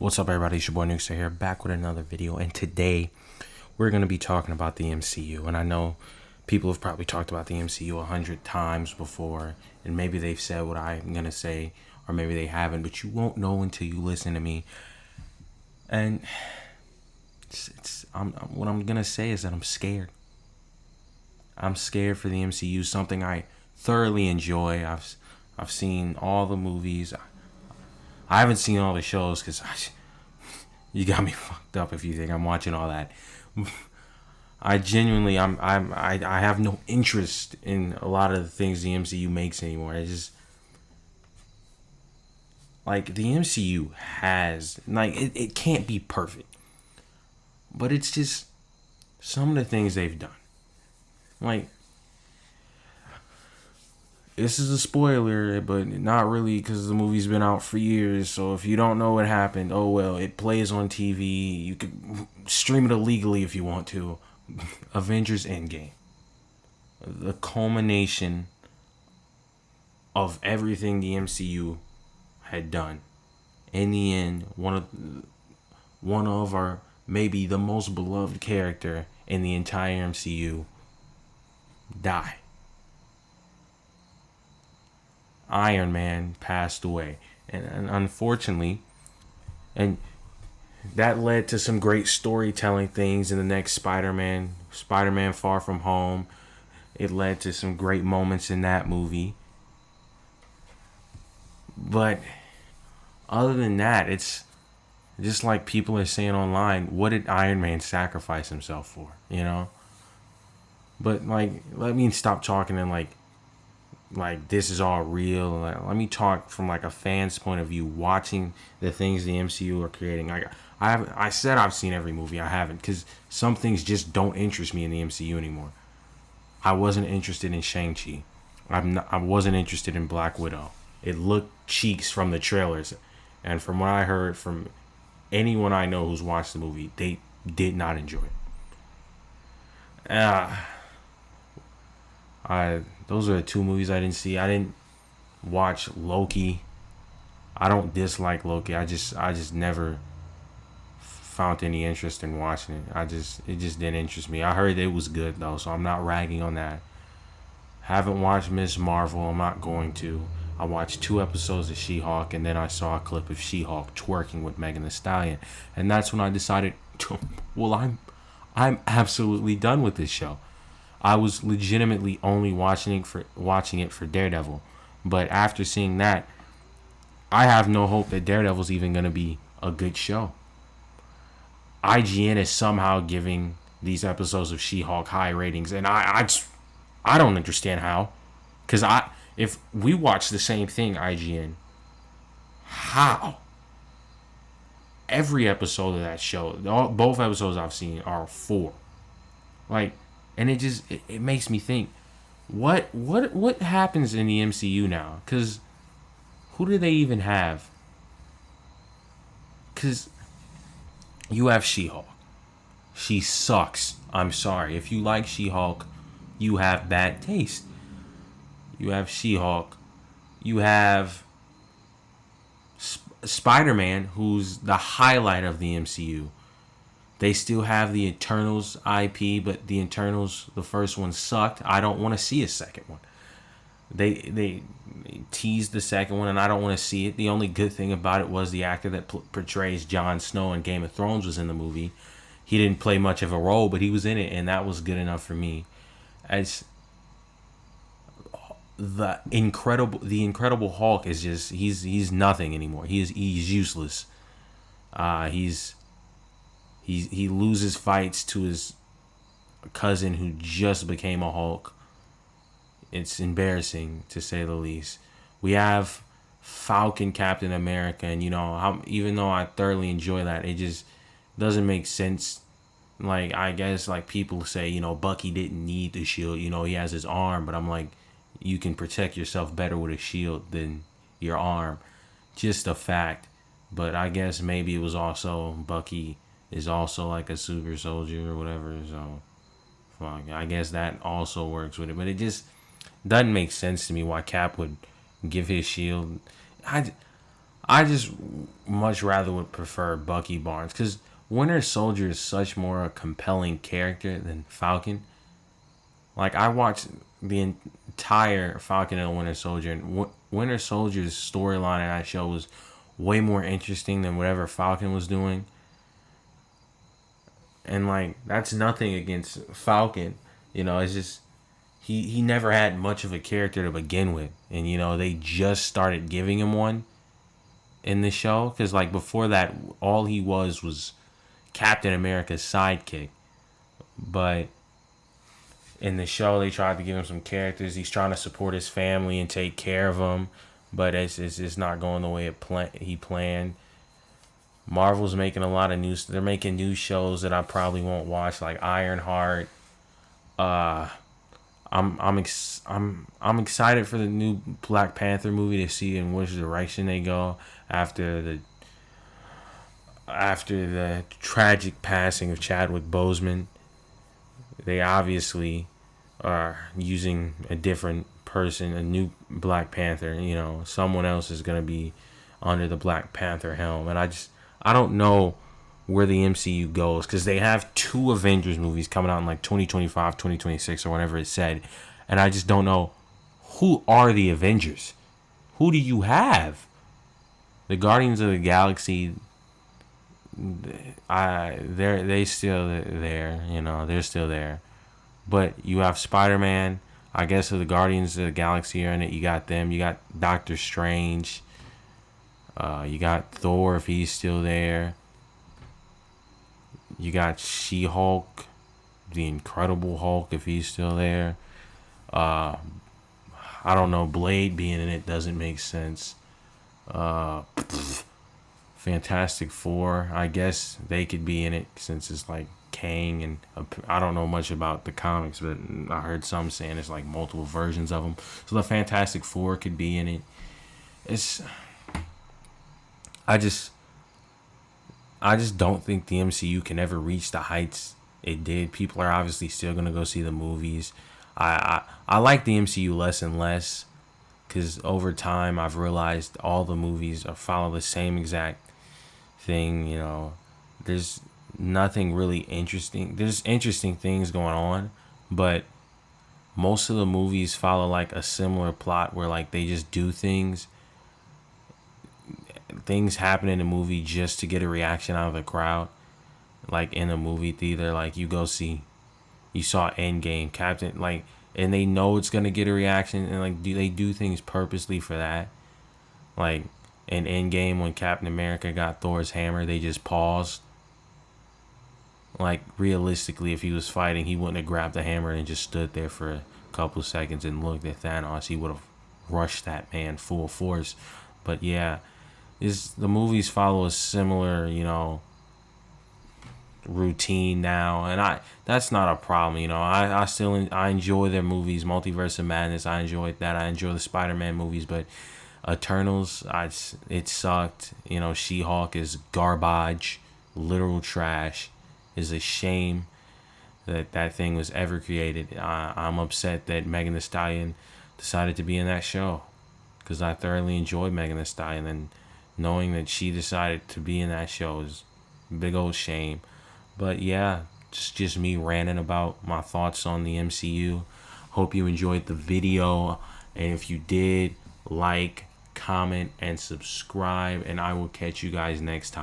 What's up, everybody? It's your boy Newster here, back with another video, and today we're going to be talking about the MCU. And I know people have probably talked about the MCU 100 times before, and maybe they've said what I'm going to say, or maybe they haven't, but you won't know until you listen to me. And what I'm going to say is that I'm scared. I'm scared for the MCU, something I thoroughly enjoy. I've seen all the movies. I haven't seen all the shows because you got me fucked up if you think I'm watching all that. I genuinely, I have no interest in a lot of the things the MCU makes anymore. It's just like the MCU has it can't be perfect, but it's just some of the things they've done. Like, this is a spoiler, but not really because the movie's been out for years. So if you don't know what happened, oh well, it plays on TV. You could stream it illegally if you want to. Avengers Endgame. The culmination of everything the MCU had done. In the end, one of our maybe the most beloved character in the entire MCU die. Iron Man passed away, and unfortunately, and that led to some great storytelling things in the next Spider-Man Far From Home. It led to some great moments in that movie, but other than that, it's just like people are saying online, what did Iron Man sacrifice himself for, you know? But like, let me stop talking and like this is all real. Like, let me talk from like a fan's point of view, watching the things the MCU are creating. I said I've seen every movie. I haven't, because some things just don't interest me in the MCU anymore. I wasn't interested in Shang-Chi. I wasn't interested in Black Widow. It looked cheeks from the trailers, and from what I heard from anyone I know who's watched the movie, they did not enjoy it. Those are the two movies I didn't see. I didn't watch Loki. I don't dislike Loki. I just never found any interest in watching it. It just didn't interest me. I heard it was good though, so I'm not ragging on that. Haven't watched Ms.Marvel. I'm not going to. I watched 2 episodes of She-Hulk, and then I saw a clip of She-Hulk twerking with Megan Thee Stallion, and that's when I decided, well, I'm absolutely done with this show. I was legitimately only watching it for Daredevil, but after seeing that, I have no hope that Daredevil's even gonna be a good show. IGN is somehow giving these episodes of She-Hulk high ratings, and I don't understand how, because if we watch the same thing, IGN, how? Every episode of that show, both episodes I've seen are 4. Like, and it makes me think, what happens in the MCU now? Because who do they even have? Because you have She-Hulk. She sucks. I'm sorry. If you like She-Hulk, you have bad taste. You have She-Hulk. You have Spider-Man, who's the highlight of the MCU. They still have the Eternals IP, but the Eternals, the first one sucked. I don't want to see a second one. They teased the second one, and I don't want to see it. The only good thing about it was the actor that portrays Jon Snow in Game of Thrones was in the movie. He didn't play much of a role, but he was in it, and that was good enough for me. As the Incredible Hulk is just he's nothing anymore. He's useless. He loses fights to his cousin who just became a Hulk. It's embarrassing, to say the least. We have Falcon Captain America, and even though I thoroughly enjoy that, it just doesn't make sense. Like, I guess like people say, Bucky didn't need the shield. He has his arm, but I'm like, you can protect yourself better with a shield than your arm. Just a fact. But I guess maybe it was also Bucky is also like a super soldier or whatever. So, fuck, I guess that also works with it. But it just doesn't make sense to me why Cap would give his shield. I just much rather would prefer Bucky Barnes because Winter Soldier is such more a compelling character than Falcon. Like I watched the entire Falcon and Winter Soldier, and Winter Soldier's storyline in that show was way more interesting than whatever Falcon was doing. And like that's nothing against Falcon, it's just he never had much of a character to begin with, and they just started giving him one in the show because like before that, all he was Captain America's sidekick, but in the show they tried to give him some characters. He's trying to support his family and take care of them, but it's not going the way he planned. Marvel's making a lot of news. They're making new shows that I probably won't watch, like Ironheart. Uh, I'm excited for the new Black Panther movie to see in which direction they go after the tragic passing of Chadwick Boseman. They obviously are using a different person, a new Black Panther. Someone else is gonna be under the Black Panther helm, and I don't know where the MCU goes because they have two Avengers movies coming out in like 2025, 2026 or whatever it said, and I just don't know who are the Avengers. Who do you have? The Guardians of the Galaxy, they still there, they're still there. But you have Spider-Man. I guess if the Guardians of the Galaxy are in it, you got them. You got Doctor Strange. You got Thor if he's still there. You got She-Hulk, the Incredible Hulk if he's still there. I don't know. Blade being in it doesn't make sense. Fantastic Four, I guess they could be in it since it's like Kang, and I don't know much about the comics, but I heard some saying it's like multiple versions of them. So the Fantastic Four could be in it. It's I just don't think the MCU can ever reach the heights it did. People are obviously still gonna go see the movies. I like the MCU less and less because over time I've realized all the movies follow the same exact thing. There's nothing really interesting. There's interesting things going on, but most of the movies follow like a similar plot where like they just do things happen in the movie just to get a reaction out of the crowd. Like in a movie theater, like you saw Endgame, Captain, like, and they know it's gonna get a reaction, and like they do things purposely for that. Like in Endgame, when Captain America got Thor's hammer, they just paused. Like realistically, if he was fighting, he wouldn't have grabbed the hammer and just stood there for a couple seconds and looked at Thanos. He would have rushed that man full force. But yeah, the movies follow a similar, routine now, and that's not a problem. I still I enjoy their movies. Multiverse of Madness, I enjoyed that. I enjoy the Spider-Man movies, but Eternals, it sucked. She-Hulk is garbage, literal trash. Is a shame that thing was ever created. I'm upset that Megan Thee Stallion decided to be in that show because I thoroughly enjoyed Megan Thee Stallion, and knowing that she decided to be in that show is a big old shame. But yeah, just me ranting about my thoughts on the MCU. Hope you enjoyed the video, and if you did, like, comment, and subscribe, and I will catch you guys next time.